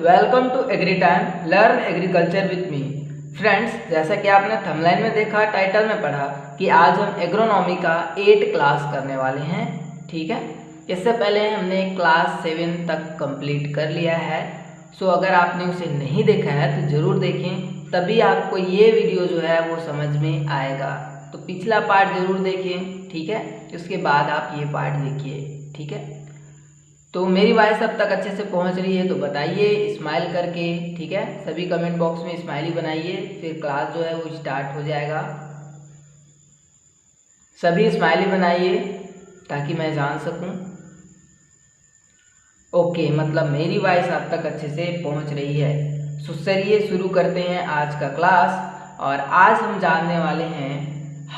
Welcome to agri time learn agriculture with me. Friends, जैसा कि आपने थंबनेल में देखा, टाइटल में पढ़ा कि आज हम एग्रोनॉमी का 8 क्लास करने वाले हैं। ठीक है, इससे पहले हमने क्लास 7 तक कंप्लीट कर लिया है। सो अगर आपने उसे नहीं देखा है तो ज़रूर देखें, तभी आपको ये वीडियो जो है वो समझ में आएगा। तो पिछला पार्ट ज़रूर देखें, ठीक है, उसके बाद आप ये पार्ट देखिए। ठीक है, तो मेरी वॉइस अब तक अच्छे से पहुंच रही है तो बताइए स्माइल करके। ठीक है, सभी कमेंट बॉक्स में स्माइली बनाइए, फिर क्लास जो है वो स्टार्ट हो जाएगा। सभी स्माइली बनाइए ताकि मैं जान सकूं। ओके, मतलब मेरी वॉइस अब तक अच्छे से पहुंच रही है। सो चलिए शुरू करते हैं आज का क्लास। और आज हम जानने वाले हैं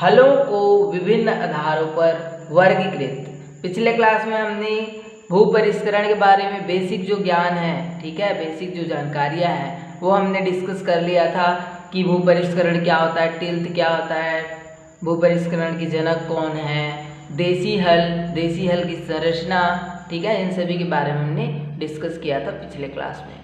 हलों को विभिन्न आधारों पर वर्गीकृत। पिछले क्लास में हमने भू परिष्करण के बारे में बेसिक जो ज्ञान है, ठीक है, बेसिक जो जानकारियां हैं वो हमने डिस्कस कर लिया था कि भू परिष्करण क्या होता है, टिल्थ क्या होता है, भू परिष्करण की जनक कौन है, देसी हल की संरचना, ठीक है, इन सभी के बारे में हमने डिस्कस किया था पिछले क्लास में।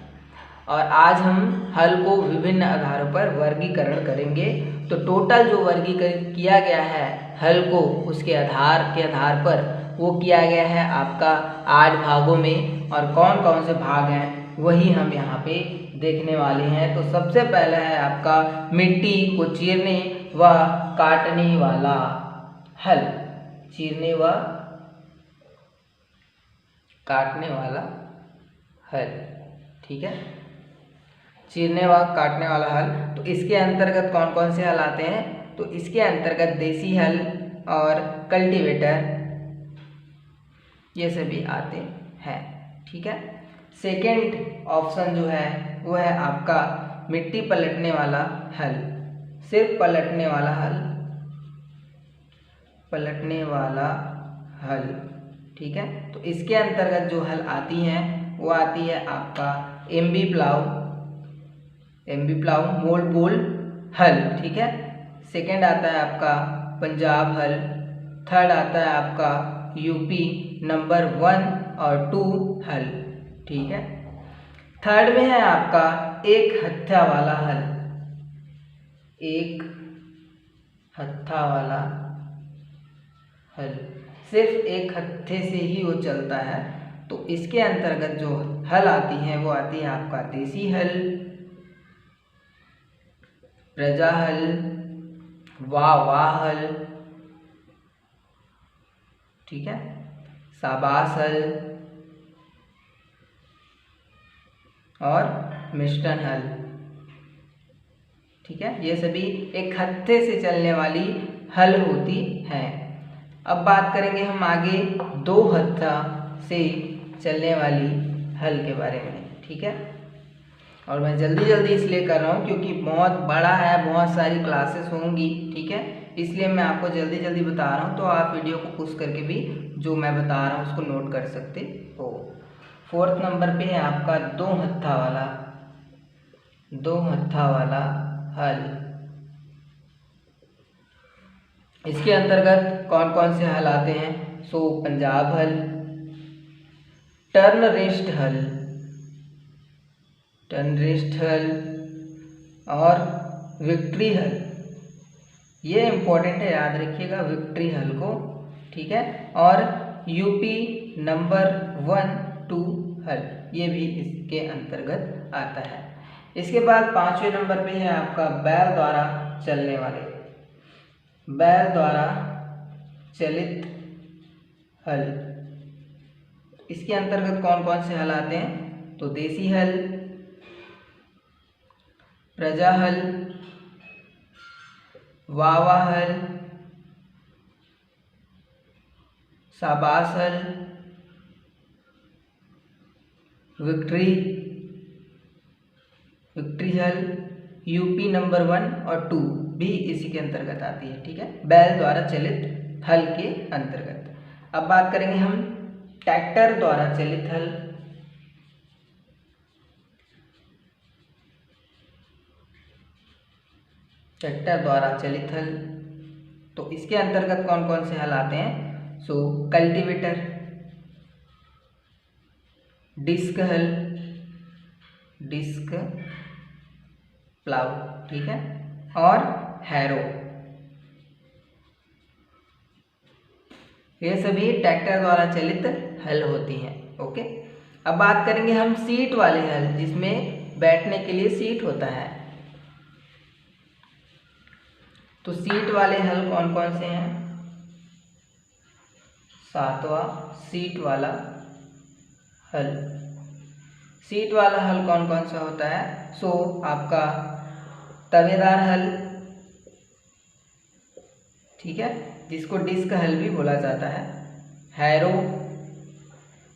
और आज हम हल को विभिन्न आधारों पर वर्गीकरण करेंगे। तो टोटल जो वर्गीकरण किया गया है हल को, उसके आधार पर वो किया गया है आपका 8 भागों में। और कौन कौन से भाग हैं वही हम यहाँ पे देखने वाले हैं। तो सबसे पहला है आपका मिट्टी को चीरने व काटने वाला हल। चीरने व काटने वाला हल, ठीक है, चीरने व काटने वाला हल। तो इसके अंतर्गत कौन कौन से हल आते हैं? तो इसके अंतर्गत देसी हल और कल्टीवेटर, ये सभी आते हैं। ठीक है, सेकेंड ऑप्शन जो है वो है आपका मिट्टी पलटने वाला हल। सिर्फ पलटने वाला हल, पलटने वाला हल, ठीक है। तो इसके अंतर्गत जो हल आती हैं वो आती है आपका एमबी प्लाउ, मोल्ड पोल हल, ठीक है। सेकेंड आता है आपका पंजाब हल। थर्ड आता है आपका यूपी नंबर 1 और 2 हल, ठीक है। थर्ड में है आपका एक हत्था वाला हल। एक हत्था वाला हल, सिर्फ एक हत्थे से ही वो चलता है। तो इसके अंतर्गत जो हल आती हैं वो आती है आपका देसी हल, प्रजा हल, वाह हल, ठीक है, शाबाश हल और मिस्टन हल, ठीक है। ये सभी एक हत्थे से चलने वाली हल होती हैं। अब बात करेंगे हम आगे 2 हत्था से चलने वाली हल के बारे में, ठीक है। और मैं जल्दी इसलिए कर रहा हूँ क्योंकि बहुत बड़ा है, बहुत सारी क्लासेस होंगी, ठीक है, इसलिए मैं आपको जल्दी बता रहा हूँ। तो आप वीडियो को पुश करके भी जो मैं बता रहा हूँ उसको नोट कर सकते हो। 4th नंबर पे है आपका 2 हत्था वाला हल। इसके अंतर्गत कौन कौन से हल आते हैं? सो पंजाब हल, टर्न रेस्ट हल और विक्ट्री हल। ये इंपॉर्टेंट है, याद रखिएगा विक्ट्री हल को, ठीक है। और यूपी नंबर 1, 2 हल, ये भी इसके अंतर्गत आता है। इसके बाद 5वें नंबर पे है आपका बैल द्वारा चलित हल। इसके अंतर्गत कौन कौन से हल आते हैं? तो देसी हल, प्रजा हल, वावा हल, शाबाश हल, विक्ट्री हल, यूपी नंबर 1 और 2 भी इसी के अंतर्गत आती है, ठीक है, बैल द्वारा चलित हल के अंतर्गत। अब बात करेंगे हम ट्रैक्टर द्वारा चलित हल। ट्रैक्टर द्वारा चलित हल, तो इसके अंतर्गत कौन कौन से हल आते हैं? सो कल्टीवेटर, डिस्क हल, डिस्क प्लाउ, ठीक है, और हैरो, ये सभी ट्रैक्टर द्वारा चलित हल होती हैं। ओके, अब बात करेंगे हम सीट वाले हल, जिसमें बैठने के लिए सीट होता है। तो सीट वाले हल कौन कौन से हैं? सातवां सीट वाला हल। सीट वाला हल कौन कौन सा होता है? सो आपका तवेदार हल, ठीक है, जिसको डिस्क हल भी बोला जाता है, हैरो,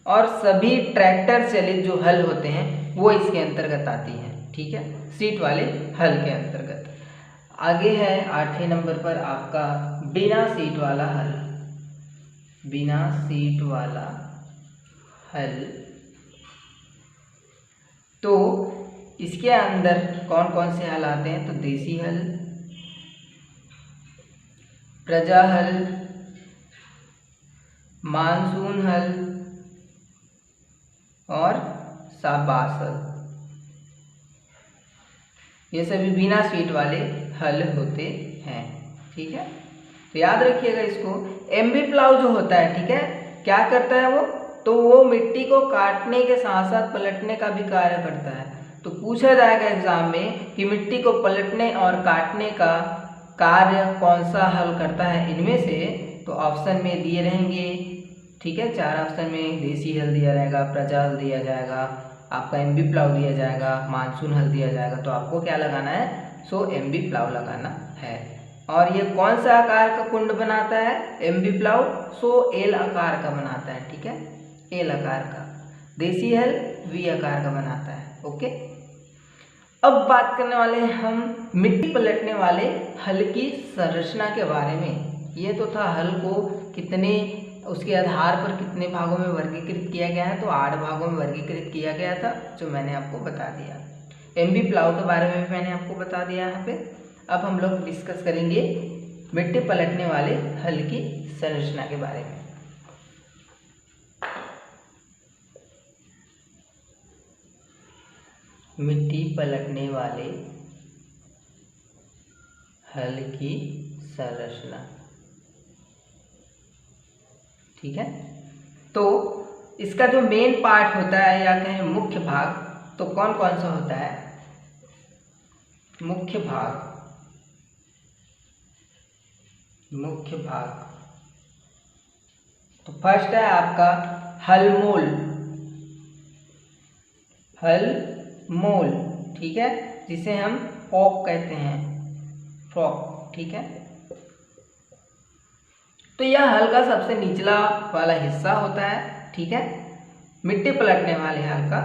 और सभी ट्रैक्टर चलित जो हल होते हैं वो इसके अंतर्गत आती हैं, ठीक है, सीट वाले हल के अंतर्गत। आगे है 8वें नंबर पर आपका बिना सीट वाला हल। बिना सीट वाला हल, तो इसके अंदर कौन कौन से हल आते हैं? तो देसी हल, प्रजा हल, मानसून हल और शाबाश हल, ये सभी बिना सीट वाले हल होते हैं, ठीक है। तो याद रखिएगा इसको। एमबी प्लाउ जो होता है, ठीक है, क्या करता है वो? तो वो मिट्टी को काटने के साथ साथ पलटने का भी कार्य करता है। तो पूछा जाएगा एग्जाम में कि मिट्टी को पलटने और काटने का कार्य कौन सा हल करता है इनमें से, तो ऑप्शन में दिए रहेंगे, ठीक है, 4 ऑप्शन में देसी हल दिया रहेगा, प्रजा हल दिया जाएगा, आपका एमबी प्लाउ दिया जाएगा, मानसून हल दिया जाएगा। तो आपको क्या लगाना है? सो एमबी प्लाउ लगाना है। और ये कौन सा आकार का कुंड बनाता है एमबी प्लाउ? सो एल आकार का बनाता है, ठीक है, एल आकार का। देसी हल वी आकार का बनाता है। ओके, अब बात करने वाले हैं हम मिट्टी पलटने वाले हल की संरचना के बारे में। ये तो था हल को कितने, उसके आधार पर कितने भागों में वर्गीकृत किया गया है, तो 8 भागों में वर्गीकृत किया गया था, जो मैंने आपको बता दिया। एमबी प्लाउ के बारे में भी मैंने आपको बता दिया यहाँ पे। अब हम लोग डिस्कस करेंगे मिट्टी पलटने वाले हल की संरचना के बारे में। मिट्टी पलटने वाले हल की संरचना, ठीक है। तो इसका जो मेन पार्ट होता है या कहें मुख्य भाग, तो कौन कौन सा होता है? मुख्य भाग, मुख्य भाग, तो फर्स्ट है आपका हलमोल, हलमोल, ठीक है, जिसे हम फॉक कहते हैं, फॉक, ठीक है। तो यह हल का सबसे निचला वाला हिस्सा होता है, ठीक है, मिट्टी पलटने वाले हल का।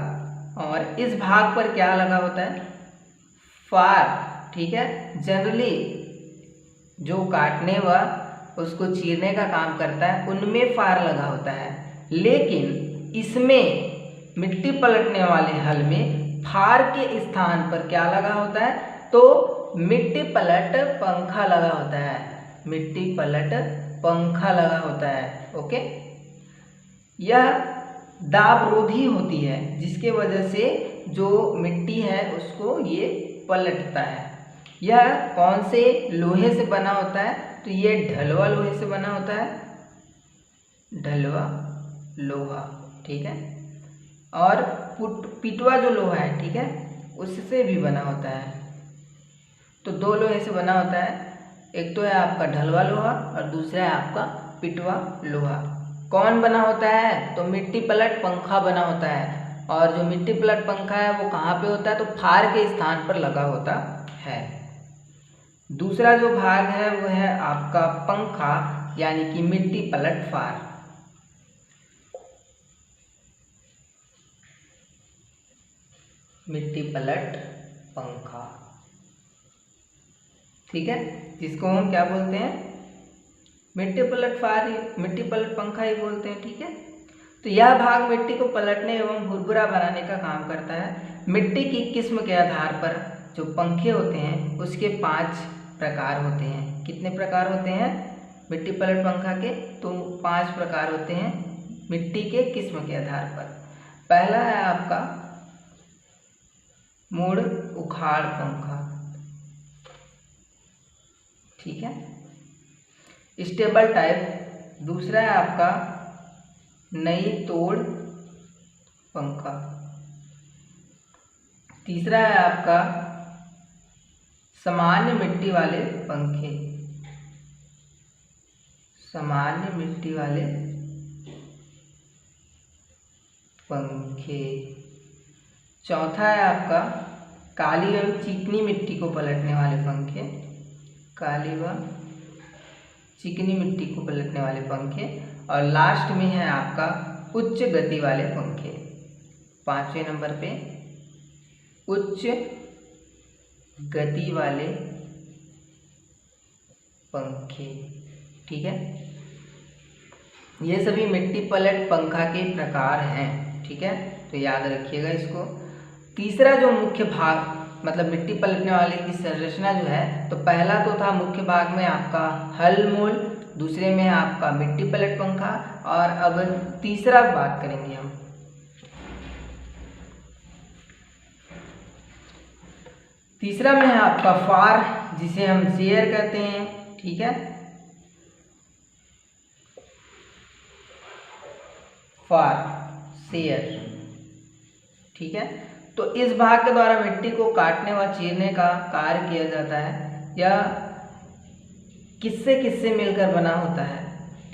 और इस भाग पर क्या लगा होता है? फार, ठीक है, जनरली जो काटने व उसको चीरने का काम करता है उनमें फार लगा होता है, लेकिन इसमें मिट्टी पलटने वाले हल में फार के स्थान पर क्या लगा होता है? तो मिट्टी पलट पंखा लगा होता है, मिट्टी पलट पंखा लगा होता है। ओके, यह दाबरोधी होती है, जिसके वजह से जो मिट्टी है उसको ये पलटता है। यह कौन से लोहे से बना होता है? तो ये ढलवा लोहे से बना होता है, ढलवा लोहा, ठीक है, और पिटवा जो लोहा है, ठीक है, उससे भी बना होता है। तो 2 लोहे से बना होता है, एक तो है आपका ढलवा लोहा और दूसरा है आपका पिटवा लोहा। कौन बना होता है? तो मिट्टी पलट पंखा बना होता है। और जो मिट्टी पलट पंखा है वो कहाँ पे होता है? तो फार के स्थान पर लगा होता है। दूसरा जो भाग है वो है आपका पंखा, यानी कि मिट्टी पलट फार। मिट्टी पलट पंखा, ठीक है, जिसको हम क्या बोलते हैं? मिट्टी पलट फार, मिट्टी पलट पंखा ही बोलते हैं, ठीक है। तो यह भाग मिट्टी को पलटने एवं भुरभुरा बनाने का काम करता है। मिट्टी की किस्म के आधार पर जो पंखे होते हैं उसके 5 प्रकार होते हैं। कितने प्रकार होते हैं मिट्टी पलट पंखा के? तो 5 प्रकार होते हैं मिट्टी के किस्म के आधार पर। पहला है आपका मुड़ उखाड़ पंखा, ठीक है। स्टेबल टाइप दूसरा है आपका नई तोड़ पंखा। तीसरा है आपका सामान्य मिट्टी वाले पंखे, सामान्य मिट्टी वाले पंखे। चौथा है आपका काली एवं चिकनी मिट्टी को पलटने वाले पंखे, काली व चिकनी मिट्टी को पलटने वाले पंखे। और लास्ट में है आपका उच्च गति वाले पंखे, 5वें नंबर पे उच्च गति वाले पंखे, ठीक है। ये सभी मिट्टी पलट पंखा के प्रकार हैं, ठीक है, तो याद रखिएगा इसको। तीसरा जो मुख्य भाग मतलब मिट्टी पलटने वाले की संरचना जो है, तो पहला तो था मुख्य भाग में आपका हल मूल, दूसरे में आपका मिट्टी पलट पंखा, और अब तीसरा बात करेंगे हम। तीसरा में है आपका फार, जिसे हम शेयर कहते हैं, ठीक है। फार शेयर, ठीक है। तो इस भाग के द्वारा मिट्टी को काटने व चीरने का कार्य किया जाता है। यह किससे किससे मिलकर बना होता है,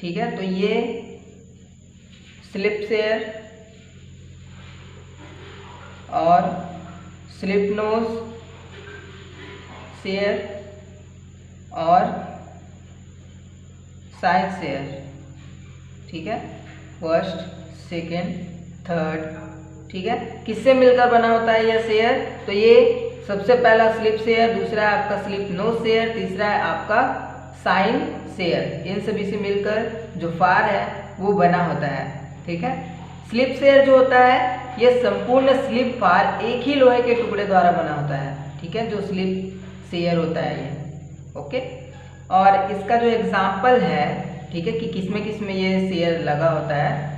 ठीक है। तो ये स्लिप शेयर और स्लिप नोज शेयर और साइड शेयर, ठीक है, फर्स्ट सेकेंड थर्ड, ठीक है। किससे मिलकर बना होता है यह शेयर, तो ये सबसे पहला स्लिप शेयर, दूसरा है आपका स्लिप नोज शेयर, तीसरा है आपका साइन शेयर। इन सभी से मिलकर जो फार है वो बना होता है, ठीक है। स्लिप शेयर जो होता है ये संपूर्ण स्लिप फार एक ही लोहे के टुकड़े द्वारा बना होता है, ठीक है, जो स्लिप शेयर होता है ये, ओके। और इसका जो एग्जाम्पल है, ठीक है, कि किसमें ये शेयर लगा होता है,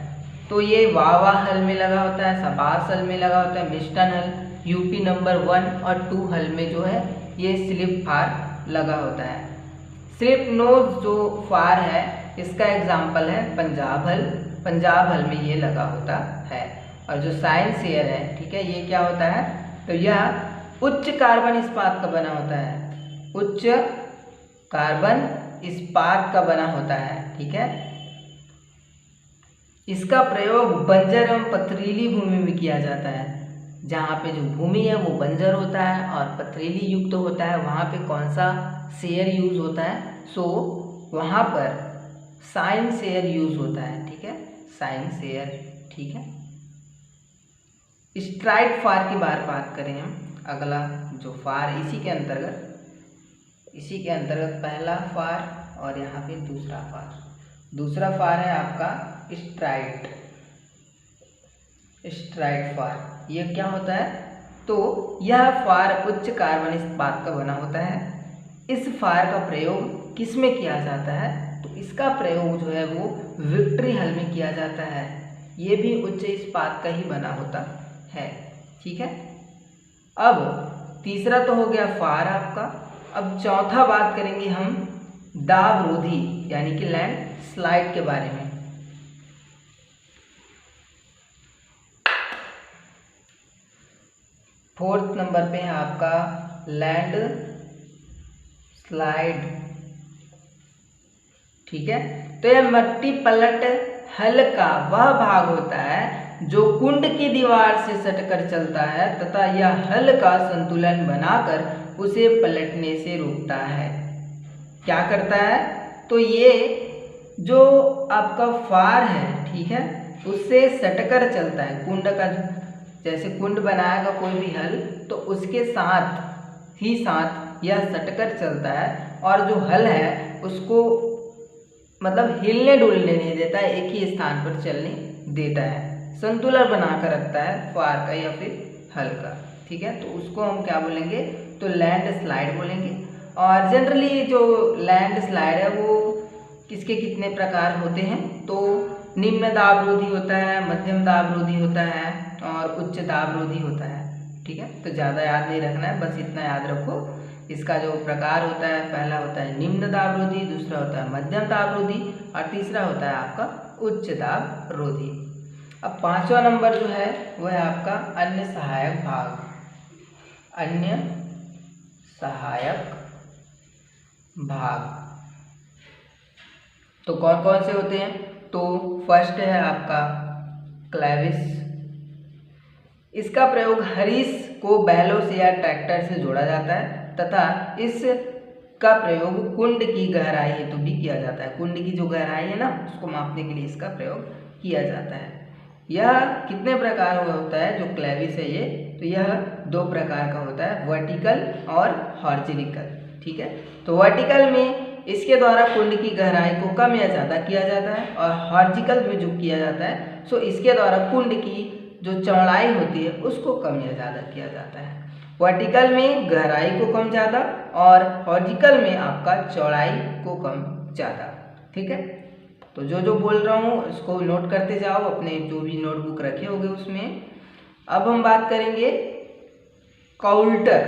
तो ये वावा हल में लगा होता है, सबास हल में लगा होता है, मिस्टन हल, यूपी नंबर 1 और 2 हल में जो है ये स्लिप फार लगा होता है। स्लिप नोज जो फार है इसका एग्जाम्पल है पंजाब हल, पंजाब हल में ये लगा होता है। और जो साइन शेयर है, ठीक है, ये क्या होता है, तो यह उच्च कार्बन इस्पात का बना होता है, उच्च कार्बन इस्पात का बना होता है, ठीक है। इसका प्रयोग बंजर एवं पथरीली भूमि में किया जाता है। जहाँ पे जो भूमि है वो बंजर होता है और पथरीली युक्त होता है, वहाँ पे कौन सा शेयर यूज होता है, सो वहाँ पर साइन शेयर यूज होता है, ठीक है, साइन शेयर, ठीक है। स्ट्राइड फार की बात करें हम, अगला जो फार इसी के अंतर्गत पहला फार और यहाँ पे दूसरा फार। दूसरा फार है आपका स्ट्राइड फार। ये क्या होता है, तो यह फार उच्च कार्बन इस्पात का बना होता है। इस फार का प्रयोग किस में किया जाता है, तो इसका प्रयोग जो है वो विक्ट्री हल में किया जाता है। ये भी उच्च इस्पात का ही बना होता है, ठीक है। अब तीसरा तो हो गया फार आपका। अब चौथा बात करेंगे हम दाब रोधी यानी कि लैंड स्लाइड के बारे में। फोर्थ नंबर पे है आपका लैंड स्लाइड, ठीक है। तो यह मिट्टी पलट हल का वह भाग होता है जो कुंड की दीवार से सटकर चलता है तथा यह हल का संतुलन बनाकर उसे पलटने से रोकता है। क्या करता है, तो ये जो आपका फार है, ठीक है, उससे सटकर चलता है। कुंड का जैसे कुंड बनाएगा कोई भी हल, तो उसके साथ यह सटकर चलता है और जो हल है उसको मतलब हिलने डुलने नहीं देता है, एक ही स्थान पर चलने देता है, संतुलन बनाकर रखता है फार का या फिर हल का, ठीक है। तो उसको हम क्या बोलेंगे, तो लैंड स्लाइड बोलेंगे। और जनरली जो लैंड स्लाइड है वो किसके कितने प्रकार होते हैं, तो निम्न दाब रोधी होता है, मध्यम दाब रोधी होता है और उच्च दाब रोधी होता है, ठीक है। तो ज़्यादा याद नहीं रखना है, बस इतना याद रखो। इसका जो प्रकार होता है, पहला होता है निम्न दाब रोधी, दूसरा होता है मध्यम दाब रोधी और तीसरा होता है आपका उच्च दाब रोधी। अब 5वां नंबर जो है वो है आपका अन्य सहायक भाग। अन्य सहायक भाग तो कौन कौन से होते हैं? तो फर्स्ट है आपका क्लेविस। इसका प्रयोग हरीस को बैलों से या ट्रैक्टर से जोड़ा जाता है तथा इसका प्रयोग कुंड की गहराई हेतु भी किया जाता है। कुंड की जो गहराई है ना, उसको मापने के लिए इसका प्रयोग किया जाता है। यह कितने प्रकार का होता है जो क्लेविस है ये? तो यह 2 प्रकार का होता है, वर्टिकल और हॉरिजॉन्टल। ठीक है। तो वर्टिकल में इसके द्वारा कुंड की गहराई को कम या ज़्यादा किया जाता है और हॉरिजॉन्टल में जो किया जाता है सो इसके द्वारा कुंड की जो चौड़ाई होती है उसको कम या ज़्यादा किया जाता है। वर्टिकल में गहराई को कम ज़्यादा और हॉरिजॉन्टल में आपका चौड़ाई को कम ज़्यादा। ठीक है। तो जो जो बोल रहा हूँ उसको नोट करते जाओ अपने जो भी नोटबुक रखे होंगे उसमें। अब हम बात करेंगे काउल्टर।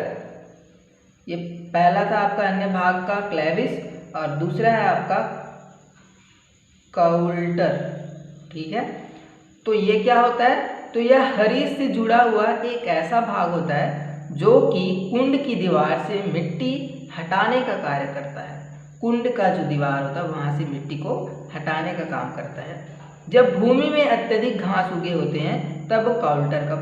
ये पहला था आपका अन्य भाग का क्लेविस और दूसरा है आपका काउल्टर। ठीक है। तो ये क्या होता है? तो यह हरीस से जुड़ा हुआ एक ऐसा भाग होता है जो कि कुंड की दीवार से मिट्टी हटाने का कार्य करता है। कुंड का जो दीवार होता है वहाँ से मिट्टी को हटाने का काम करता है। जब भूमि में अत्यधिक घास उगे होते हैं तब काउल्टर का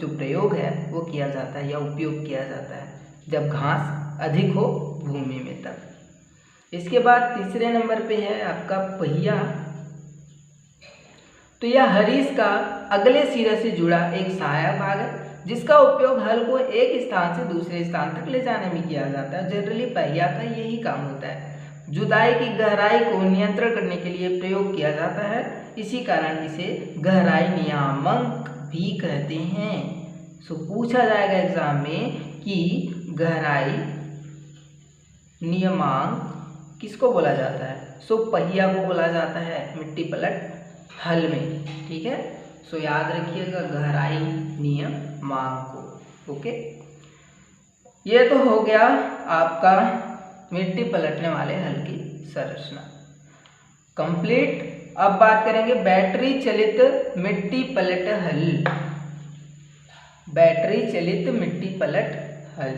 प्रयोग है वो किया जाता है या उपयोग किया जाता है, जब घास अधिक हो भूमि में तब। इसके बाद तीसरे नंबर पे है आपका पहिया। तो यह हरीस का अगले सिरे से जुड़ा एक सहायक भाग है जिसका उपयोग हल को एक स्थान से दूसरे स्थान तक ले जाने में किया जाता है। जनरली पहिया का यही काम होता है। जुताई की गहराई को नियंत्रण करने के लिए प्रयोग किया जाता है, इसी कारण इसे गहराई नियामक भी कहते हैं। सो पूछा जाएगा एग्जाम में कि गहराई नियमांक किसको बोला जाता है? सो पहिया को बोला जाता है मिट्टी पलट हल में। ठीक है। सो याद रखिएगा गहराई नियमांक को। ओके, ये तो हो गया आपका मिट्टी पलटने वाले हल की संरचना कंप्लीट। अब बात करेंगे बैटरी चलित मिट्टी पलट हल। बैटरी चलित मिट्टी पलट हल।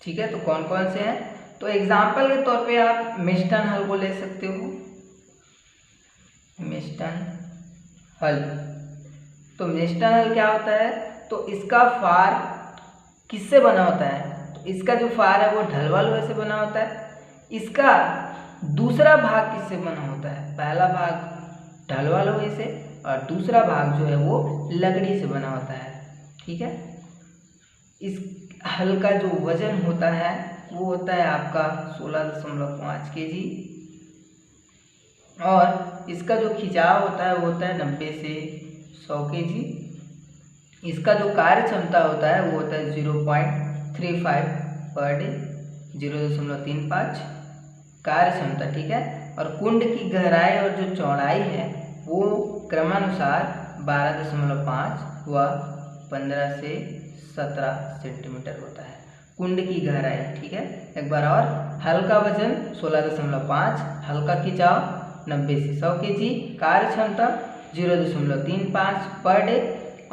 ठीक है। तो कौन कौन से हैं? तो एग्जाम्पल के तौर पे आप मिस्टन हल को ले सकते हो। मिस्टन हल। तो मिस्टन हल क्या होता है? तो इसका फार किससे बना होता है? तो इसका जो फार है वो ढलवा लोहे से बना होता है। इसका दूसरा भाग किससे बना होता है? पहला भाग ढलवा लोहे से और दूसरा भाग जो है वो लकड़ी से बना होता है। ठीक है। इस हल का जो वजन होता है वो होता है आपका 16.5 kg और इसका जो खिंचाव होता है वो होता है 90 से 100 kg। इसका जो कार्य क्षमता होता है वो होता है 0.35 पर डे, 0.35 कार्य क्षमता। ठीक है। और कुंड की गहराई और जो चौड़ाई है वो क्रमानुसार 12.5 व 15 से 17 सेंटीमीटर होता है कुंड की गहराई। ठीक है। एक बार और, हल का वजन 16.5, हल का खिंचाव 90 से 100 kg, कार्य क्षमता 0.35 पर डे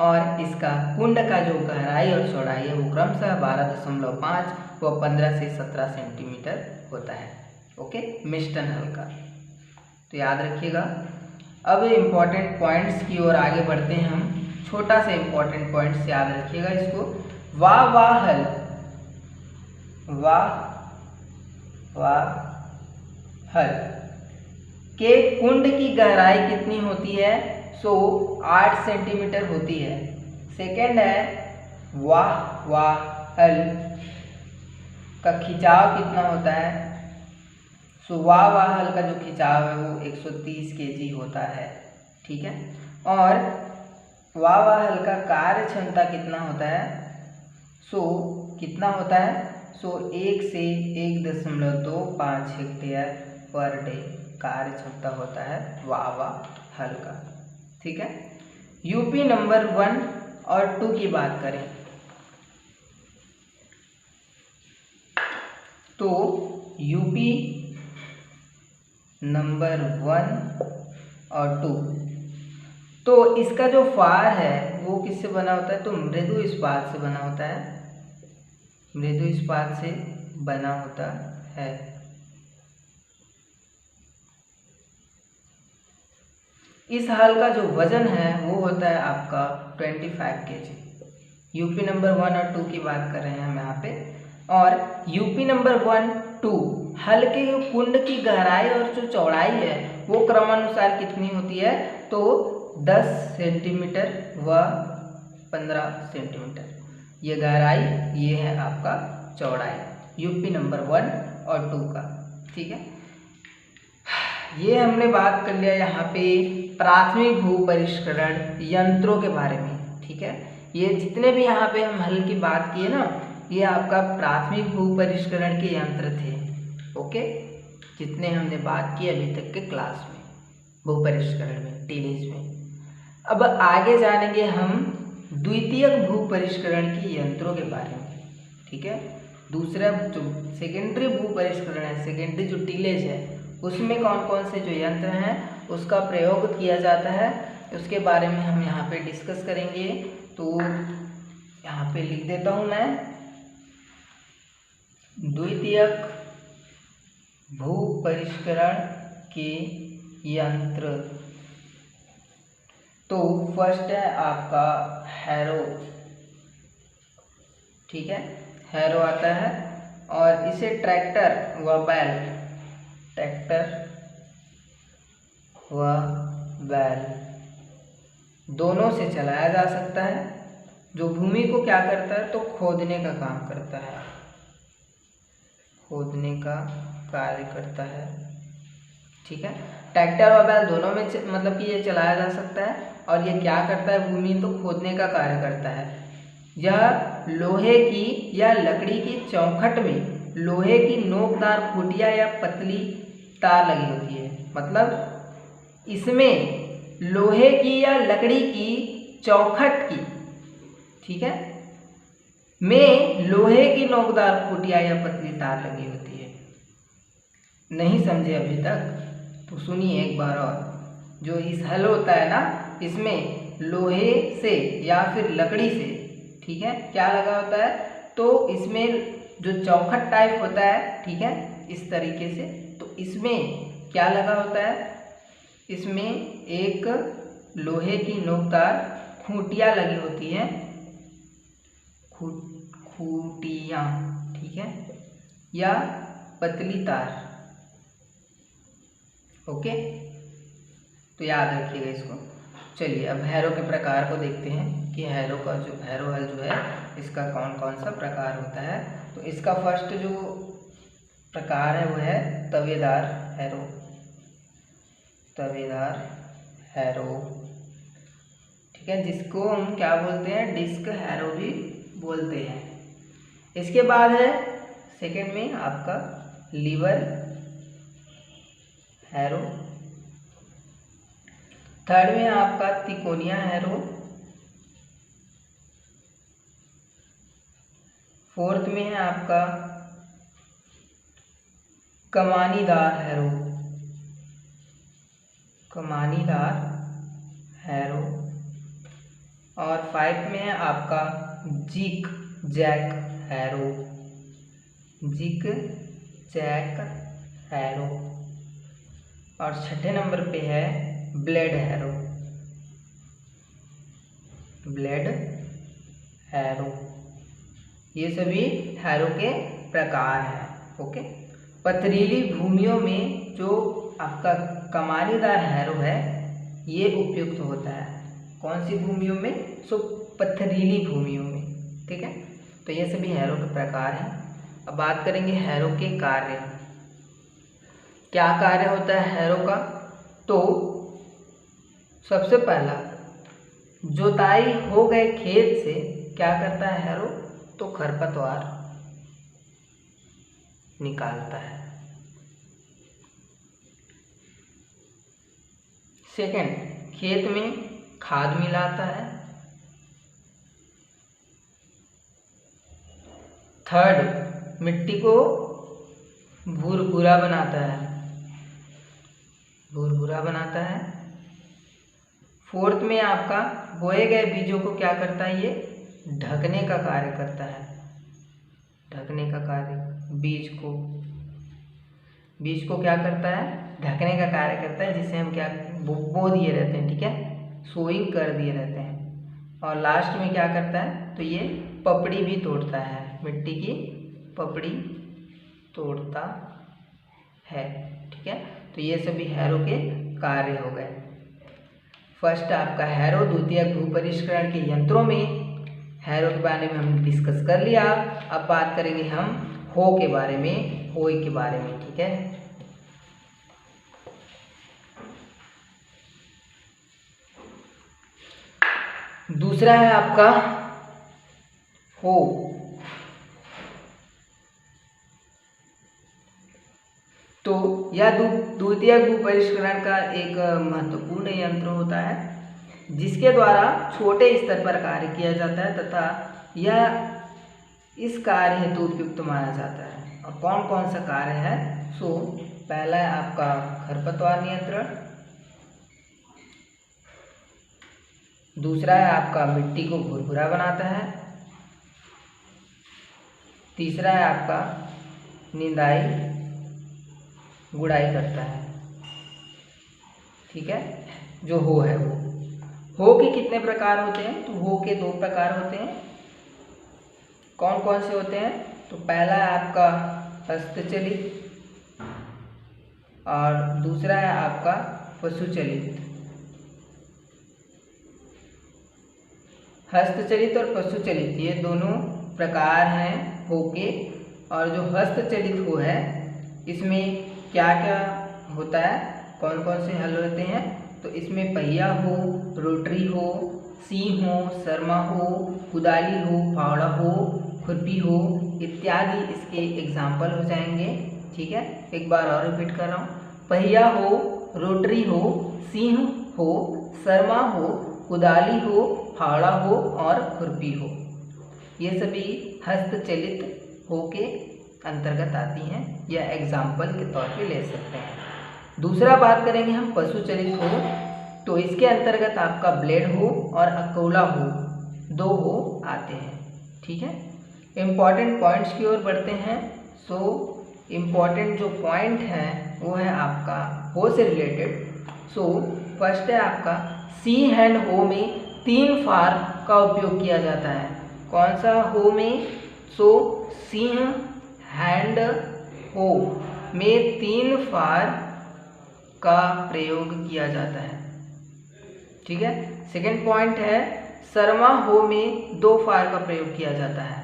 और इसका कुंड का जो गहराई और चौड़ाई है वो क्रमशः 12.5 व 15 से 17 सेंटीमीटर होता है। ओके, मिस्टन हल का। तो याद रखिएगा। अब इम्पॉर्टेंट पॉइंट्स की ओर आगे बढ़ते हैं हम। छोटा सा इम्पॉर्टेंट पॉइंट्स याद रखिएगा इसको। वाह हल, वाह हल के कुंड की गहराई कितनी होती है? सो 8 सेंटीमीटर होती है। सेकंड है वाह हल का खिंचाव कितना होता है? सो वाह हल का जो खिंचाव है वो 130 kg होता है। ठीक है। और वाह हल का कार्य क्षमता कितना होता है? सो कितना होता है? 1 से 1.25 हेक्टेयर पर डे कार्य क्षमता होता है वावा हल का। ठीक है। यूपी नंबर 1 और 2 की बात करें तो यूपी नंबर 1 और 2, तो इसका जो फार है वो किससे बना होता है? तो मृदु इस्पात से बना होता है, मृदु इस्पात से बना होता है। इस हल का जो वजन है वो होता है आपका 25 kg। यूपी नंबर 1 और 2 की बात कर रहे हैं हम यहाँ पे। और यूपी नंबर 1, 2 हल के कुंड की गहराई और जो चौड़ाई है वो क्रमानुसार कितनी होती है? तो 10 सेंटीमीटर व 15 सेंटीमीटर, ये गहराई, ये है आपका चौड़ाई यूपी नंबर 1 और 2 का। ठीक है। ये हमने बात कर लिया यहाँ पे प्राथमिक भू परिष्करण यंत्रों के बारे में। ठीक है। ये जितने भी यहाँ पे हम हल की बात किए ना, ये आपका प्राथमिक भू परिष्करण के यंत्र थे। ओके, जितने हमने बात की अभी तक के क्लास में भू परिष्करण में, टीलेज में। अब आगे जानेंगे हम द्वितीयक भू परिष्करण के यंत्रों के बारे में। ठीक है। दूसरा जो सेकेंडरी भू परिष्करण है, सेकेंडरी जो टीलेज है, उसमें कौन कौन से जो यंत्र हैं उसका प्रयोग किया जाता है, उसके बारे में हम यहाँ पे डिस्कस करेंगे। तो यहाँ पे लिख देता हूँ मैं, द्वितीयक भू परिष्करण के यंत्र। तो फर्स्ट है आपका हैरो। ठीक है, हैरो आता है और इसे ट्रैक्टर व बैल, ट्रैक्टर व बैल दोनों से चलाया जा सकता है। जो भूमि को क्या करता है? तो खोदने का काम करता है, खोदने का कार्य करता है। ठीक है। ट्रैक्टर व बैल दोनों में मतलब कि ये चलाया जा सकता है। और ये क्या करता है? भूमि तो खोदने का कार्य करता है। यह लोहे की या लकड़ी की चौखट में लोहे की नोकदार खुटिया या पतली तार लगी होती है। मतलब इसमें लोहे की या लकड़ी की चौखट की, ठीक है, में लोहे की नोकदार खुटिया या पतली तार लगी होती है। नहीं समझे अभी तक? तो सुनिए एक बार और। जो इस हल होता है ना, इसमें लोहे से या फिर लकड़ी से, ठीक है, क्या लगा होता है? तो इसमें जो चौखट टाइप होता है, ठीक है, इस तरीके से, तो इसमें क्या लगा होता है? इसमें एक लोहे की नोकदार खूंटियाँ लगी होती हैं, खूंटियाँ, ठीक है, या पतली तार। ओके, तो याद रखिएगा इसको। चलिए अब हैरो के प्रकार को देखते हैं कि हैरो का जो हैरो हल जो है इसका कौन कौन सा प्रकार होता है। तो इसका फर्स्ट जो प्रकार है वो है तवेदार हैरो, तवेदार हैरो, ठीक है, जिसको हम क्या बोलते हैं? डिस्क हैरो भी बोलते हैं। इसके बाद है सेकंड में आपका लीवर हैरो, थर्ड में आपका तिकोनिया हैरो, फोर्थ में है आपका कमानीदार हैरो, कमानीदार हैरो, और फाइव में है आपका zigzag harrow, zigzag harrow, और छठे नंबर पे है ब्लेड हैरो, ब्लेड हैरो। ये सभी हैरो के प्रकार हैं। ओके, पथरीली भूमियों में जो आपका कमानीदार हैरो है ये उपयुक्त होता है। कौन सी भूमियों में? सो पथरीली भूमियों में। ठीक है, तो ये सभी हैरो के प्रकार हैं। अब बात करेंगे हैरो के कार्य। क्या कार्य होता है हैरो का? तो सबसे पहला, जोताई हो गए खेत से क्या करता है हैरो? तो खरपतवार निकालता है। सेकंड, खेत में खाद मिलाता है। थर्ड, मिट्टी को भूरभूरा बनाता है, भूरभूरा बनाता है। फोर्थ में आपका बोए गए बीजों को क्या करता है, ये ढकने का कार्य करता है, ढकने का कार्य। बीज को क्या करता है, ढकने का कार्य करता है, जिसे हम क्या बो दिए रहते हैं, ठीक है, सोइंग कर दिए रहते हैं। और लास्ट में क्या करता है, तो ये पपड़ी भी तोड़ता है, मिट्टी की पपड़ी तोड़ता है, ठीक है। तो ये सभी हैरो के कार्य हो गए। फर्स्ट आपका हैरो द्वितीयक भूपरिष्करण के यंत्रों में हैरो के बारे में हमने डिस्कस कर लिया। अब बात करेंगे हम हो के बारे में, होय के बारे में, ठीक है। दूसरा है आपका हो। तो यह द्वितीयक भूपरिष्करण का एक महत्वपूर्ण यंत्र होता है, जिसके द्वारा छोटे स्तर पर कार्य किया जाता है तथा यह इस कार्य हेतु उपयुक्त माना जाता है। और कौन कौन सा कार्य है, सो पहला है आपका खरपतवार नियंत्रण, दूसरा है आपका मिट्टी को भुरभुरा बनाता है, तीसरा है आपका निंदाई गुड़ाई करता है, ठीक है। जो हो है हो के कितने प्रकार होते हैं, तो हो के 2 प्रकार होते हैं। कौन कौन से होते हैं, तो पहला है आपका हस्तचलित और दूसरा है आपका पशुचलित। हस्तचलित और पशुचलित ये दोनों प्रकार हैं हो के। और जो हस्तचलित हो है, इसमें क्या क्या होता है, कौन कौन से हल होते हैं, तो इसमें पहिया हो, रोटरी हो, सींग हो, शरमा हो, कुदाली हो, फावड़ा हो, खुरपी हो इत्यादि इसके एग्जाम्पल हो जाएंगे, ठीक है। एक बार और रिपीट कर रहा हूँ, पहिया हो, रोटरी हो, सींग हो, शरमा हो, कुदाली हो, फावड़ा हो और खुरपी हो, ये सभी हस्तचलित हो के अंतर्गत आती हैं या एग्जाम्पल के तौर पे ले सकते हैं। दूसरा बात करेंगे हम पशुचलित हो, तो इसके अंतर्गत आपका ब्लेड हो और अकोला हो, 2 हो आते हैं, ठीक है। इम्पॉर्टेंट पॉइंट्स की ओर बढ़ते हैं। सो इम्पॉर्टेंट जो पॉइंट है वो है आपका हो से रिलेटेड। सो फर्स्ट है आपका सी हैंड हो में 3 फार का उपयोग किया जाता है। कौन सा हो में, सो सिंह हैंड हो में 3 फार का प्रयोग किया जाता है, ठीक है। सेकंड पॉइंट है शर्मा हो में 2 फार का प्रयोग किया जाता है।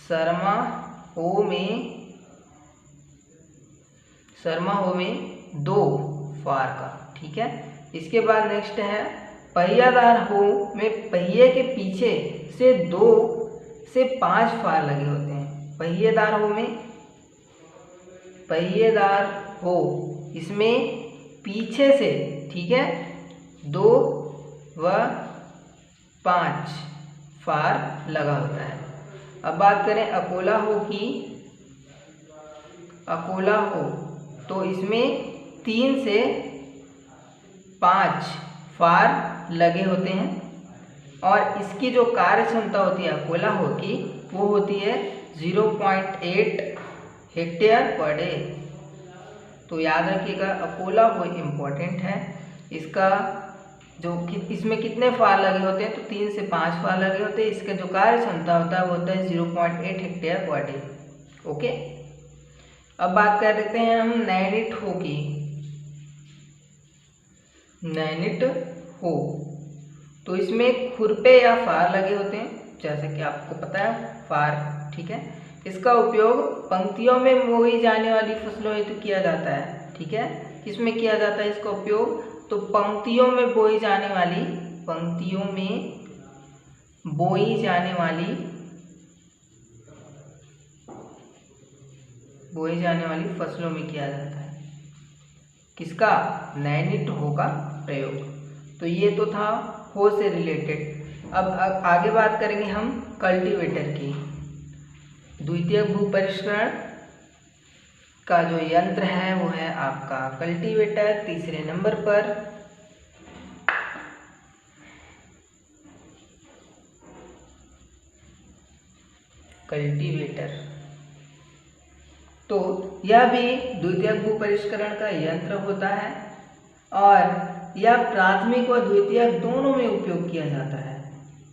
शर्मा हो में 2 फार का, ठीक है। इसके बाद नेक्स्ट है पहियादार हो में पहिए के पीछे से 2 से 5 फार लगे होते हैं। पहिएदार हो इसमें पीछे से, ठीक है, 2 व 5 फार लगा होता है। अब बात करें अकोला हो की, अकोला हो तो इसमें 3 से 5 फार लगे होते हैं और इसकी जो कार्य क्षमता होती है अकोला हो की, वो होती है 0.8 हेक्टेयर पर डे। तो याद रखिएगा अकोला हो इम्पोर्टेंट है। इसका जो इसमें कितने फार लगे होते हैं, तो 3 से 5 फार लगे होते हैं। इसका जो कार्य क्षमता होता है वो होता है 0.8 हेक्टेयर पर डे, ओके। अब बात कर लेते हैं हम नैनिट हो की। नैनिट हो तो इसमें खुरपे या फार लगे होते हैं, जैसे कि आपको पता है फार, ठीक है। इसका उपयोग पंक्तियों में बोई जाने वाली फसलों हेतु किया जाता है, ठीक है। किसमें किया जाता है इसका उपयोग, तो पंक्तियों में बोई जाने वाली बोई जाने वाली फसलों में किया जाता है। किसका? नैनिट हो का प्रयोग। तो ये तो था हो से रिलेटेड। अब आगे बात करेंगे हम कल्टीवेटर की। द्वितीयक भू परिष्करण का जो यंत्र है वो है आपका कल्टीवेटर। तीसरे नंबर पर कल्टीवेटर। तो यह भी द्वितीयक भू परिष्करण का यंत्र होता है और यह प्राथमिक व द्वितीयक दोनों में उपयोग किया जाता है।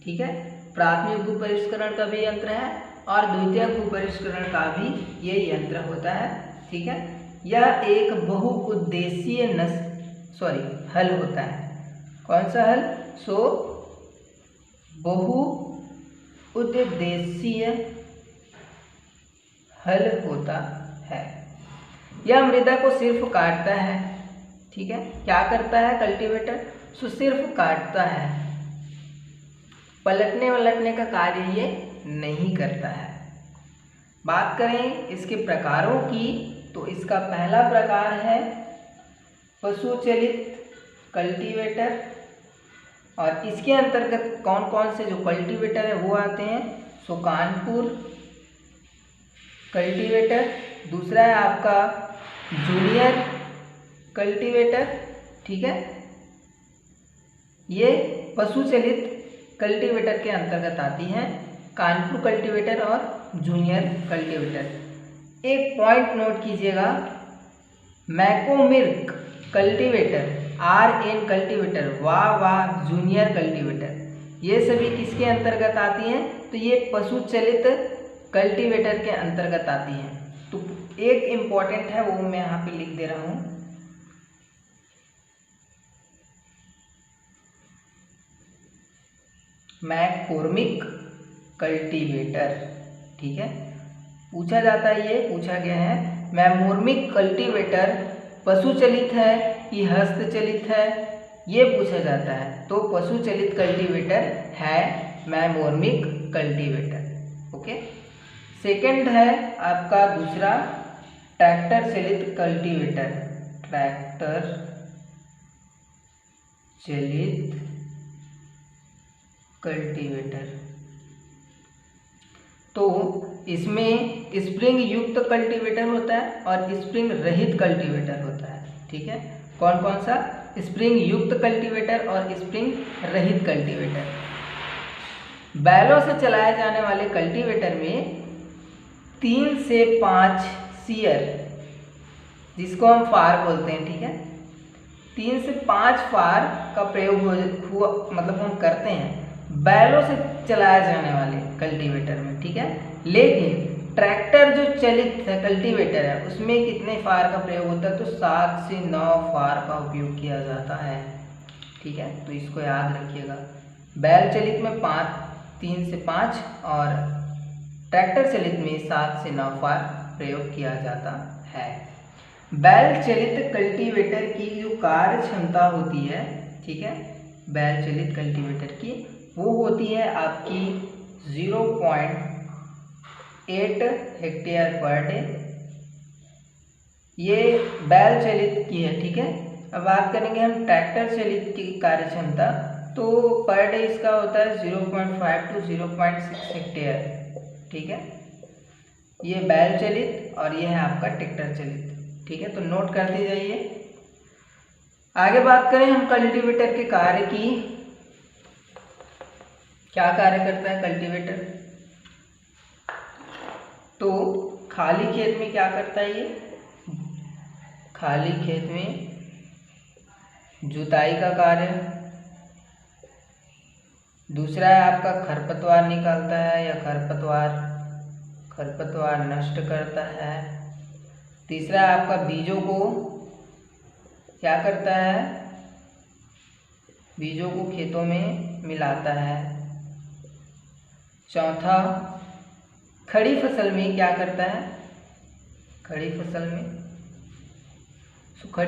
ठीक है, प्राथमिक भू परिष्करण का भी यंत्र है और द्वितीयक भू परिष्करण का भी ये यंत्र होता है। ठीक है, यह एक बहुउद्देशीय हल होता है। कौन सा हल? बहुउद्देशीय हल होता है। यह मृदा को सिर्फ काटता है। ठीक है, क्या करता है कल्टीवेटर? सिर्फ काटता है, पलटने वलटने का कार्य ये नहीं करता है। बात करें इसके प्रकारों की तो इसका पहला प्रकार है पशु चलित कल्टीवेटर और इसके अंतर्गत कौन कौन से जो कल्टीवेटर है वो आते हैं? कानपुर कल्टीवेटर, दूसरा है आपका जूनियर कल्टीवेटर। ठीक है, ये पशु चलित कल्टीवेटर के अंतर्गत आती हैं, कानपुर कल्टीवेटर और जूनियर कल्टीवेटर। एक पॉइंट नोट कीजिएगा, मैकोमिर्क कल्टीवेटर, RN कल्टीवेटर, वाह जूनियर कल्टीवेटर, ये सभी किसके अंतर्गत आती हैं? तो ये पशु चलित कल्टीवेटर के अंतर्गत आती हैं। तो एक इम्पॉर्टेंट है वो मैं यहाँ पे लिख दे रहा हूँ, मैकोमिर्क कल्टीवेटर। ठीक है, पूछा जाता है, ये पूछा गया है मैकोमिर्क कल्टीवेटर पशु चलित है कि हस्तचलित है, ये पूछा जाता है। तो पशु चलित कल्टीवेटर है मैकोमिर्क कल्टीवेटर। ओके, सेकंड है आपका दूसरा ट्रैक्टर चलित कल्टीवेटर, ट्रैक्टर चलित कल्टीवेटर। तो इसमें स्प्रिंग युक्त कल्टीवेटर होता है और स्प्रिंग रहित कल्टीवेटर होता है। ठीक है, कौन कौन सा? स्प्रिंग युक्त कल्टीवेटर और स्प्रिंग रहित कल्टीवेटर। बैलों से चलाए जाने वाले कल्टीवेटर में 3 से 5 सीयर, जिसको हम फार बोलते हैं, ठीक है, 3 से 5 फार का प्रयोग हुआ मतलब हम करते हैं बैलों से चलाए जाने वाले कल्टीवेटर में। ठीक है, लेकिन ट्रैक्टर जो चलित है कल्टीवेटर है उसमें कितने फार का प्रयोग होता है? तो 7 से 9 फार का उपयोग किया जाता है। ठीक है, तो इसको याद रखिएगा। बैल चलित में 3 से 5 और ट्रैक्टर चलित में 7 से 9 फार प्रयोग किया जाता है। बैल चलित कल्टीवेटर की जो कार्य क्षमता होती है, ठीक है, बैल चलित कल्टीवेटर की वो होती है आपकी 0.8 हेक्टेयर पर डे। ये बैल चलित की है। ठीक है, अब बात करेंगे हम ट्रैक्टर चलित की कार्य क्षमता, तो पर डे इसका होता है 0.5 to 0.6 हेक्टेयर। ठीक है, ये बैल चलित और ये है आपका ट्रैक्टर चलित। ठीक है, तो नोट करते जाइए। आगे बात करें हम कल्टीवेटर के कार्य की। क्या कार्य करता है कल्टीवेटर? तो खाली खेत में क्या करता है ये? खाली खेत में जुताई का कार्य। दूसरा है आपका खरपतवार निकालता है या खरपतवार नष्ट करता है। तीसरा है आपका बीजों को क्या करता है? बीजों को खेतों में मिलाता है। चौथा खड़ी फसल में क्या करता है? खड़ी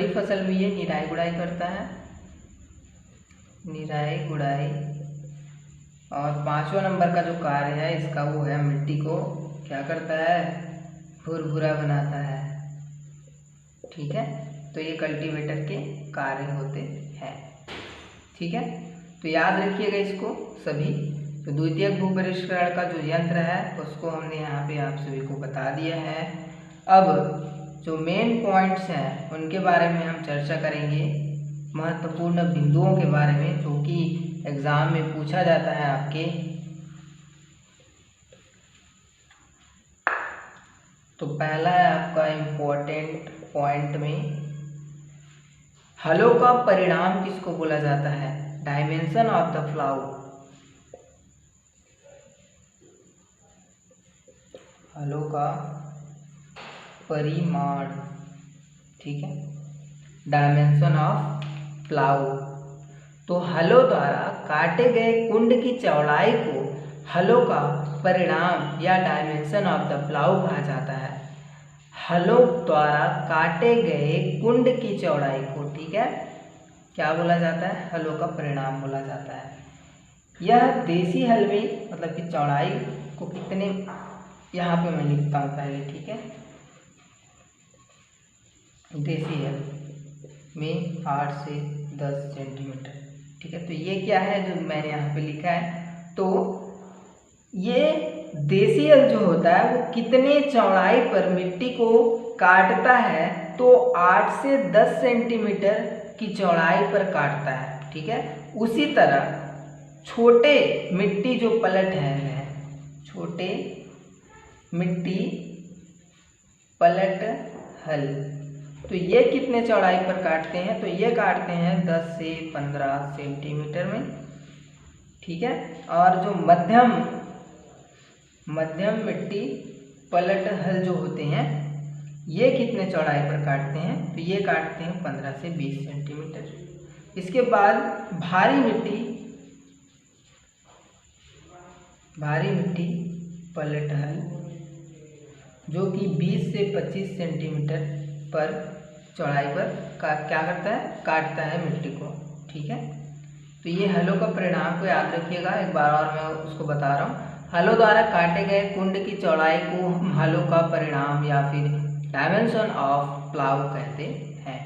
फसल में ये निराई गुड़ाई करता है, निराई गुड़ाई। और 5वां नंबर का जो कार्य है इसका वो है मिट्टी को क्या करता है? भुरभुरा बनाता है। ठीक है, तो ये कल्टीवेटर के कार्य होते हैं। ठीक है, तो याद रखिएगा इसको सभी। तो द्वितीयक भूपरिष्करण का जो यंत्र है उसको हमने यहाँ पे आप सभी को बता दिया है। अब जो मेन पॉइंट्स हैं उनके बारे में हम चर्चा करेंगे, महत्वपूर्ण बिंदुओं के बारे में जो कि एग्जाम में पूछा जाता है आपके। तो पहला है आपका इम्पोर्टेंट पॉइंट में, हलों का परिणाम किसको बोला जाता है? Dimension of the flow. हलों का परिमाण, ठीक है, डायमेंशन ऑफ प्लाउ। तो हलों द्वारा काटे गए कुंड की चौड़ाई को हलों का परिणाम या डायमेंशन ऑफ द प्लाउ कहा जाता है। हलों द्वारा काटे गए कुंड की चौड़ाई को, ठीक है, क्या बोला जाता है? हलों का परिणाम बोला जाता है। यह देसी हल में मतलब कि चौड़ाई को कितने, यहाँ पे मैं लिखता हूँ पहले, ठीक है, देसी हल में 8 से 10 सेंटीमीटर। ठीक है, तो ये क्या है जो मैंने यहाँ पे लिखा है? तो ये देसी हल जो होता है वो कितने चौड़ाई पर मिट्टी को काटता है? तो 8 से 10 सेंटीमीटर की चौड़ाई पर काटता है। ठीक है, उसी तरह छोटे मिट्टी जो पलट है, छोटे मिट्टी पलट हल, तो ये कितने चौड़ाई पर काटते हैं? तो ये काटते हैं 10 से 15 सेंटीमीटर में। ठीक है, और जो मध्यम मिट्टी पलट हल जो होते हैं ये कितने चौड़ाई पर काटते हैं? तो ये काटते हैं 15 से 20 सेंटीमीटर। इसके बाद भारी मिट्टी पलट हल जो कि 20 से 25 सेंटीमीटर पर चौड़ाई पर क्या करता है? काटता है मिट्टी को। ठीक है, तो ये हलों का परिणाम को याद रखिएगा। एक बार और मैं उसको बता रहा हूँ, हलों द्वारा काटे गए कुंड की चौड़ाई को हम हलों का परिणाम या फिर डायमेंशन ऑफ प्लाउ कहते हैं।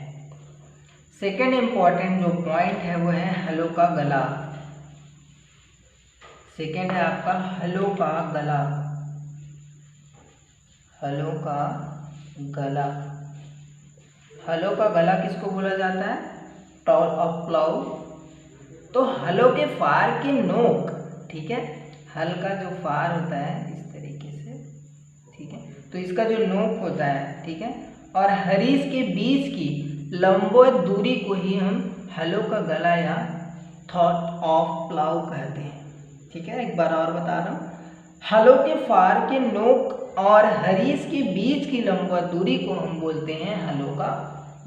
सेकेंड इम्पॉर्टेंट जो पॉइंट है वो है हलों का गला। सेकेंड है आपका हलों का गला। हलों का गला, हलों का गला किसको बोला जाता है? Tall of plough. तो हलों के फार की नोक, ठीक है, हल का जो फार होता है इस तरीके से, ठीक है, तो इसका जो नोक होता है, ठीक है, और हरीस के बीच की लंबवत दूरी को ही हम हलों का गला या थॉट ऑफ प्लाउ कहते हैं। ठीक है, एक बार और बता रहा हूँ, हलों के फार के नोक और हरीस के बीच की लंबवत दूरी को हम बोलते हैं हलों का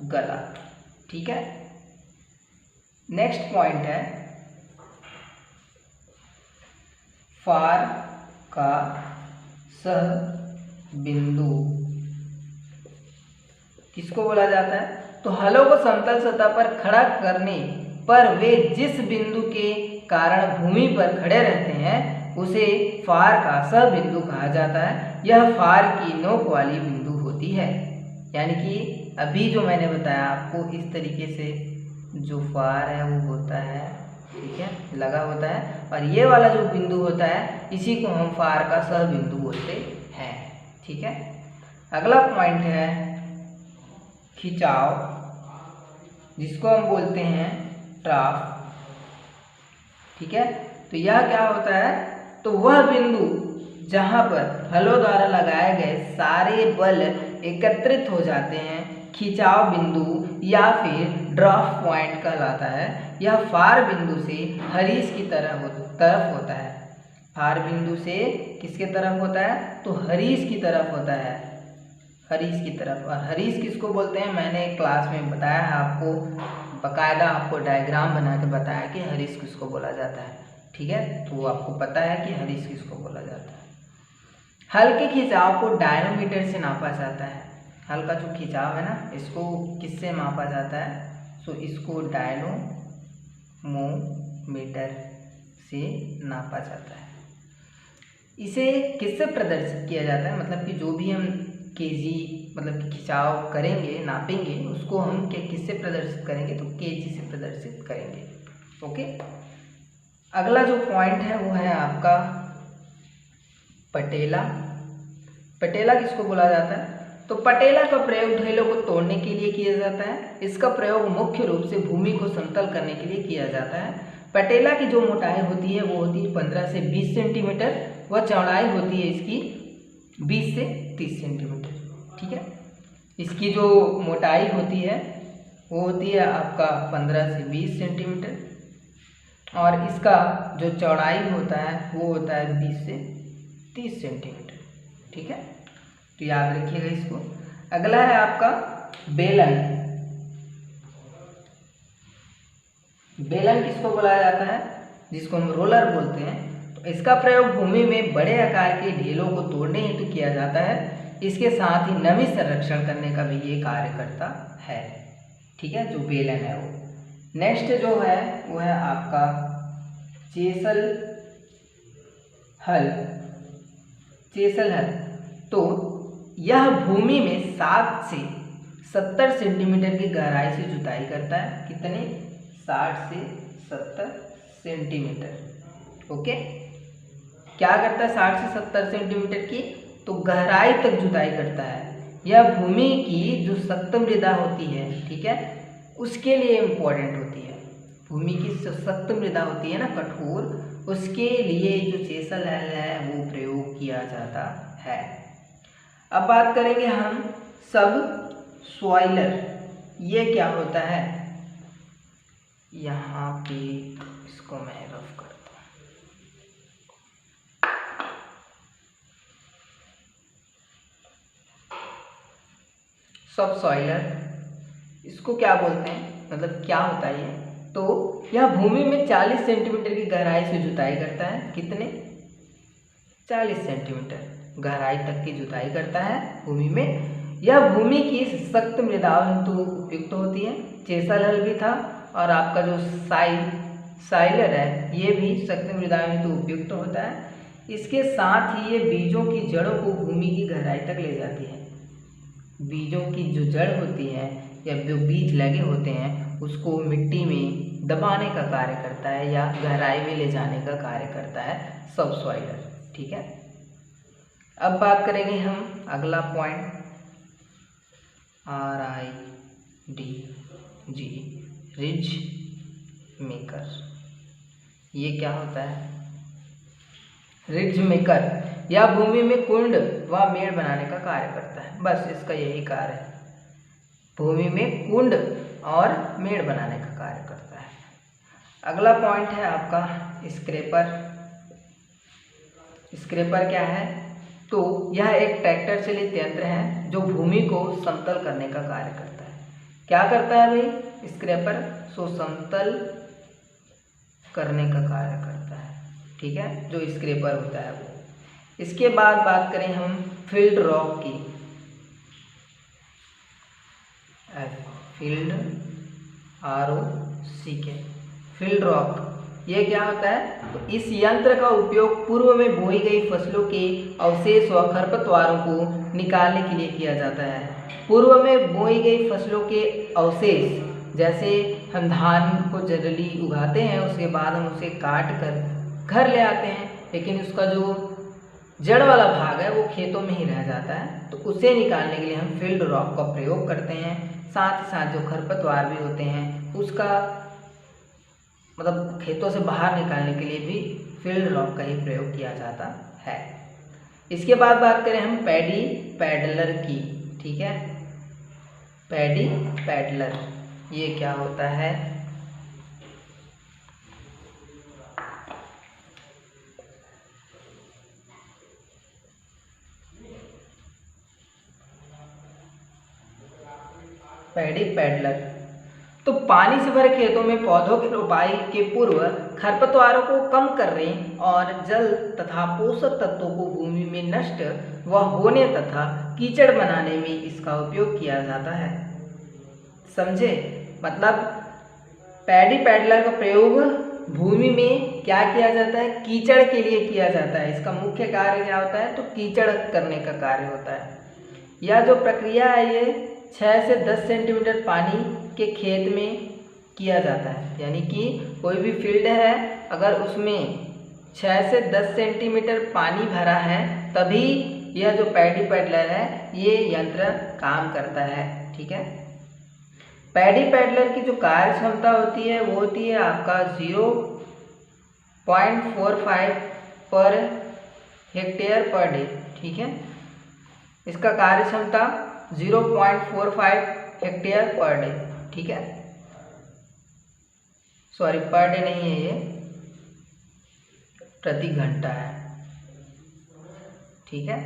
गला। ठीक है, नेक्स्ट पॉइंट है फार का सह बिंदु किसको बोला जाता है? तो हलों को समतल सतह पर खड़ा करने पर वे जिस बिंदु के कारण भूमि पर खड़े रहते हैं उसे फार का सह बिंदु कहा जाता है। यह फार की नोक वाली बिंदु होती है। यानी कि अभी जो मैंने बताया आपको, इस तरीके से जो फार है वो होता है, ठीक है, लगा होता है, और ये वाला जो बिंदु होता है इसी को हम फार का सह बिंदु बोलते हैं। ठीक है, अगला पॉइंट है खिंचाव, जिसको हम बोलते हैं ट्राफ। ठीक है, तो यह क्या होता है? तो वह बिंदु जहां पर हलों द्वारा लगाए गए सारे बल एकत्रित हो जाते हैं, खिंचाव बिंदु या फिर ड्रॉप पॉइंट कहलाता है। यह फार बिंदु से हरीस की तरफ होता है। फार बिंदु से किसके तरफ होता है? तो हरीस की तरफ होता है, हरीस की तरफ। और हरीस किसको बोलते हैं? मैंने क्लास में बताया है आपको, बकायदा आपको डायग्राम बना के बताया कि हरीस किसको बोला जाता है। ठीक है, तो आपको पता है कि हरीस किसको बोला जाता है। हल के खिंचाव को डायनोमीटर से नापा जाता है। हल का जो खिंचाव है ना, इसको किससे मापा जाता है? तो इसको डायनोमीटर से नापा जाता है। इसे किससे प्रदर्शित किया जाता है? मतलब कि जो भी हम केजी मतलब कि खिंचाव करेंगे, नापेंगे, उसको हम किससे प्रदर्शित करेंगे, तो केजी से प्रदर्शित करेंगे। ओके, अगला जो पॉइंट है वो है आपका पटेला। पटेला किसको बोला जाता है, तो पटेला का प्रयोग ढेलों को तोड़ने के लिए किया जाता है। इसका प्रयोग मुख्य रूप से भूमि को समतल करने के लिए किया जाता है। पटेला की जो मोटाई होती है वो होती है 15 से 20 सेंटीमीटर, व चौड़ाई होती है इसकी 20 से 30 सेंटीमीटर। ठीक है, इसकी जो मोटाई होती है वो होती है आपका 15 से 20 सेंटीमीटर, और इसका जो चौड़ाई होता है वो होता है 20 से 30 सेंटीमीटर। ठीक है, तो याद रखिएगा इसको। अगला है आपका बेलन। बेलन किसको बोला जाता है, जिसको हम रोलर बोलते हैं। तो इसका प्रयोग भूमि में बड़े आकार के ढेलों को तोड़ने हेतु किया जाता है। इसके साथ ही नमी संरक्षण करने का भी ये कार्य करता है। ठीक है, जो बेलन है वो। नेक्स्ट जो है वो है आपका चेसल हल। चेसल हल, तो यह भूमि में 60 से 70 सेंटीमीटर की गहराई से जुताई करता है। कितने, 60 से 70 सेंटीमीटर। ओके, क्या करता है, 60 से 70 सेंटीमीटर की तो गहराई तक जुताई करता है। यह भूमि की जो सख्त मृदा होती है, ठीक है, उसके लिए इम्पोर्टेंट होती है। भूमि की जो सख्त मृदा होती है ना, कठोर, उसके लिए जो चेसल हल है वो प्रयोग किया जाता है। अब बात करेंगे हम सब सॉइलर। ये क्या होता है, यहाँ पे इसको मैं रफ करता हूँ। सब सॉइलर, इसको क्या बोलते हैं, मतलब क्या होता है ये, तो यह भूमि में 40 सेंटीमीटर की गहराई से जुताई करता है। कितने, 40 सेंटीमीटर गहराई तक की जुताई करता है भूमि में। यह भूमि की सख्त मृदाओं हेतु उपयुक्त होती है। चेसल हल भी था, और आपका जो साइलर है ये भी सख्त मृदाओं हेतु उपयुक्त होता है। इसके साथ ही ये बीजों की जड़ों को भूमि की गहराई तक ले जाती है। बीजों की जो जड़ होती है या जो बीज लगे होते हैं उसको मिट्टी में दबाने का कार्य करता है, या गहराई में ले जाने का कार्य करता है सब सॉइलर। ठीक है, अब बात करेंगे हम अगला पॉइंट, RIDG, रिज मेकर। ये क्या होता है, रिज मेकर यह भूमि में कुंड व मेड़ बनाने का कार्य करता है। बस इसका यही कार्य है, भूमि में कुंड और मेड़ बनाने का कार्य करता है। अगला पॉइंट है आपका स्क्रैपर। स्क्रैपर क्या है, तो यह एक ट्रैक्टर चलित यंत्र है जो भूमि को समतल करने का कार्य करता है। क्या करता है भाई स्क्रैपर, सो समतल करने का कार्य करता है। ठीक है, जो स्क्रैपर होता है वो। इसके बाद बात करें हम फील्ड रॉक की। फील्ड ROCK, फील्ड रॉक, ये क्या होता है, तो इस यंत्र का उपयोग पूर्व में बोई गई फसलों के अवशेष व खरपतवारों को निकालने के लिए किया जाता है। पूर्व में बोई गई फसलों के अवशेष, जैसे हम धान को जनरली उगाते हैं, उसके बाद हम उसे काट कर घर ले आते हैं, लेकिन उसका जो जड़ वाला भाग है वो खेतों में ही रह जाता है, तो उसे निकालने के लिए हम फील्ड रॉक का प्रयोग करते हैं। साथ ही साथ जो खरपतवार भी होते हैं उसका मतलब खेतों से बाहर निकालने के लिए भी फील्ड रॉक का ही प्रयोग किया जाता है। इसके बाद बात करें हम पैडी पैडलर की। ठीक है, पैडी पैडलर ये क्या होता है, पैडी पैडलर, तो पानी से भरे खेतों में पौधों की रोपाई के पूर्व खरपतवारों को कम करने और जल तथा पोषक तत्वों को भूमि में नष्ट व होने तथा कीचड़ बनाने में इसका उपयोग किया जाता है। समझे, मतलब पैडी पैडलर का प्रयोग भूमि में क्या किया जाता है, कीचड़ के लिए किया जाता है। इसका मुख्य कार्य क्या होता है, तो कीचड़ करने का कार्य होता है। यह जो प्रक्रिया है ये 6 से 10 सेंटीमीटर पानी के खेत में किया जाता है। यानी कि कोई भी फील्ड है, अगर उसमें 6 से 10 सेंटीमीटर पानी भरा है तभी यह जो पैडी पैडलर है ये यंत्र काम करता है। ठीक है, पैडी पैडलर की जो कार्य क्षमता होती है वो होती है आपका 0.45 पर हेक्टेयर पर डे। ठीक है, इसका कार्य क्षमता 0.45 हेक्टेयर पर डे। ठीक है, सॉरी पर डे नहीं है, ये प्रति घंटा है। ठीक है,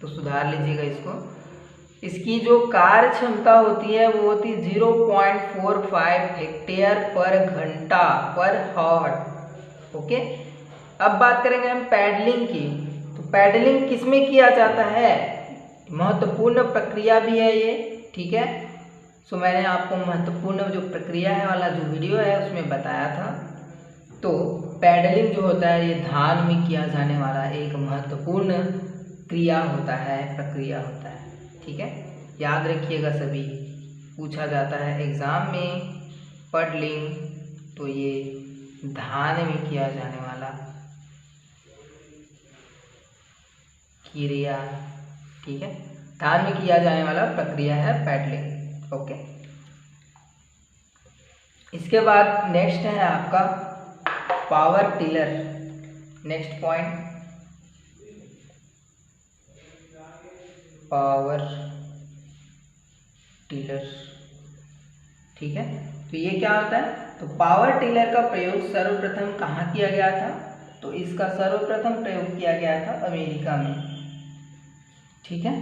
तो सुधार लीजिएगा इसको। इसकी जो कार्य क्षमता होती है वो होती है 0.45 हेक्टेयर पर घंटा पर हॉर। ओके, अब बात करेंगे हम पैडलिंग की। तो पैडलिंग किसमें किया जाता है, महत्वपूर्ण प्रक्रिया भी है ये। ठीक है, सो मैंने आपको महत्वपूर्ण जो प्रक्रिया है वाला जो वीडियो है उसमें बताया था। तो पैडलिंग जो होता है ये धान में किया जाने वाला एक महत्वपूर्ण क्रिया होता है, प्रक्रिया होता है। ठीक है, याद रखिएगा सभी, पूछा जाता है एग्जाम में पैडलिंग, तो ये धान में किया जाने वाला क्रिया। ठीक है, धान में किया जाने वाला प्रक्रिया है पैडलिंग। ओके, इसके बाद नेक्स्ट है आपका power tiller. Next point power tiller. ठीक है, तो ये क्या होता है, तो पावर टिलर का प्रयोग सर्वप्रथम कहाँ किया गया था, तो इसका सर्वप्रथम प्रयोग किया गया था अमेरिका में। ठीक है,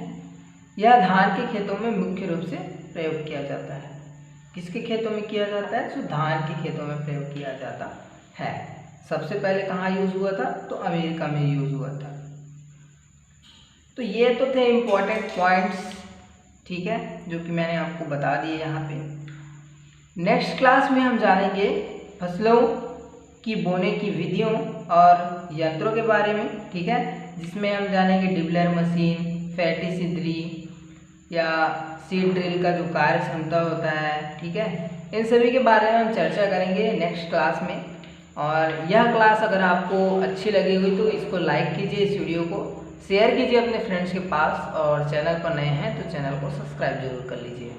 यह धान के खेतों में मुख्य रूप से प्रयोग किया जाता है। किसके खेतों में किया जाता है, तो धान के खेतों में प्रयोग किया जाता है। सबसे पहले कहाँ यूज हुआ था, तो अमेरिका में यूज हुआ था। तो ये तो थे इम्पोर्टेंट पॉइंट्स। ठीक है, जो कि मैंने आपको बता दिए यहाँ पे। नेक्स्ट क्लास में हम जानेंगे फसलों की बोने की विधियों और यंत्रों के बारे में। ठीक है, जिसमें हम जानेंगे डिबलर मशीन, फैटी सीडरी या सीड ड्रिल का जो कार्य क्षमता होता है। ठीक है, इन सभी के बारे में हम चर्चा करेंगे नेक्स्ट क्लास में। और यह क्लास अगर आपको अच्छी लगी हुई तो इसको लाइक कीजिए, इस वीडियो को शेयर कीजिए अपने फ्रेंड्स के पास, और चैनल पर नए हैं तो चैनल को सब्सक्राइब जरूर कर लीजिए।